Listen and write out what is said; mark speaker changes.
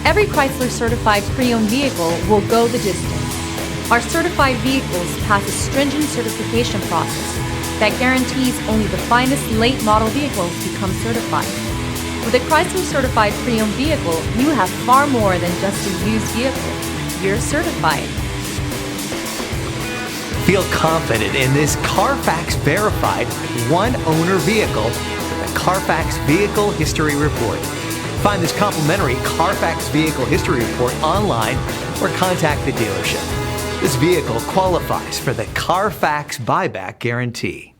Speaker 1: Every Chrysler certified pre-owned vehicle will go the distance. Our certified vehicles pass a stringent certification process that guarantees only the finest late model vehicles become certified. With a Chrysler certified pre-owned vehicle, you have far more than just a used vehicle. You're certified.
Speaker 2: Feel confident in this Carfax verified one-owner vehicle with the Carfax Vehicle History Report. Find this complimentary Carfax Vehicle History Report online or contact the dealership. This vehicle qualifies for the Carfax Buyback Guarantee.